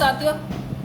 साथियों,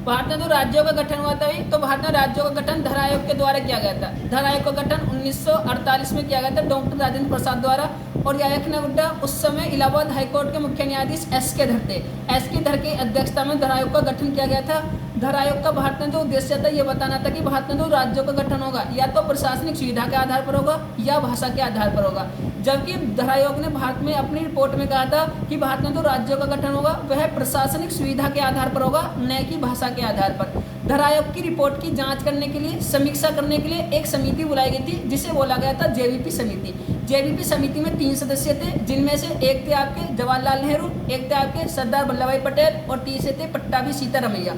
भारत में जो राज्यों का गठन हुआ था तो भारत में राज्यों का गठन धर आयोग के द्वारा किया गया था। धर आयोग का गठन 1948 में किया गया था डॉक्टर राजेंद्र प्रसाद द्वारा। और आयोग ने उल्टा उस समय इलाहाबाद हाईकोर्ट के मुख्य न्यायाधीश एस.के. धर थे। एस.के. धर की अध्यक्षता में धर आयोग का गठन किया गया था। धर आयोग का भारत में जो उद्देश्य था ये बताना था कि भारत में जो राज्यों का गठन होगा या तो प्रशासनिक सुविधा के आधार पर होगा या भाषा के आधार पर होगा। जबकि धर आयोग ने भारत में अपनी रिपोर्ट में कहा था कि भारत में जो राज्यों का गठन होगा वह प्रशासनिक सुविधा के आधार पर होगा, न कि भाषा के आधार पर। धर आयोग की रिपोर्ट की जांच करने के लिए, समीक्षा करने के लिए एक समिति बुलाई गई थी जिसे बोला गया था जेवीपी समिति। जेवीपी समिति में 3 सदस्य थे, जिनमें से एक थे आपके जवाहरलाल नेहरू, एक थे आपके सरदार वल्लभ भाई पटेल और तीसरे थे पट्टाभी सीतारमैया।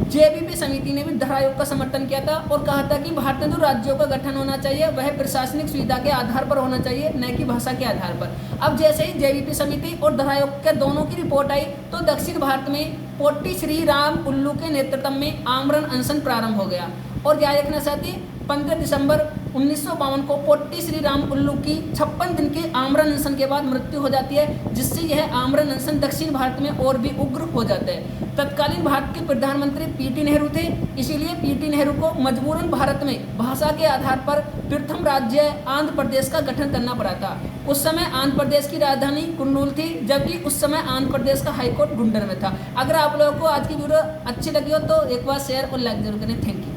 जेवीपी समिति ने भी धर आयोग का समर्थन किया था और कहा था कि भारत में जो राज्यों का गठन होना चाहिए वह प्रशासनिक सुविधा के आधार पर होना चाहिए, न कि भाषा के आधार पर। अब जैसे ही जेवीपी समिति और धर आयोग के दोनों की रिपोर्ट आई तो दक्षिण भारत में पोट्टी श्री राम उल्लू के नेतृत्व में आमरण अनशन प्रारंभ हो गया। और न्यायिक ने साथ ही 15 दिसंबर 1952 को पोट्टी श्री राम उल्लू की 56 दिन के आमरण अनशन के बाद मृत्यु हो जाती है, जिससे यह आमरण अनशन दक्षिण भारत में और भी उग्र हो जाता है। तत्कालीन भारत के प्रधानमंत्री पीटी नेहरू थे, इसीलिए पीटी नेहरू को मजबूरन भारत में भाषा के आधार पर प्रथम राज्य आंध्र प्रदेश का गठन करना पड़ा था। उस समय आंध्र प्रदेश की राजधानी कुर्नूल थी, जबकि उस समय आंध्र प्रदेश का हाईकोर्ट गुंडर में था। अगर आप लोगों को आज की वीडियो अच्छी लगी हो तो एक बार शेयर और लाइक जरूर करें। Thank you.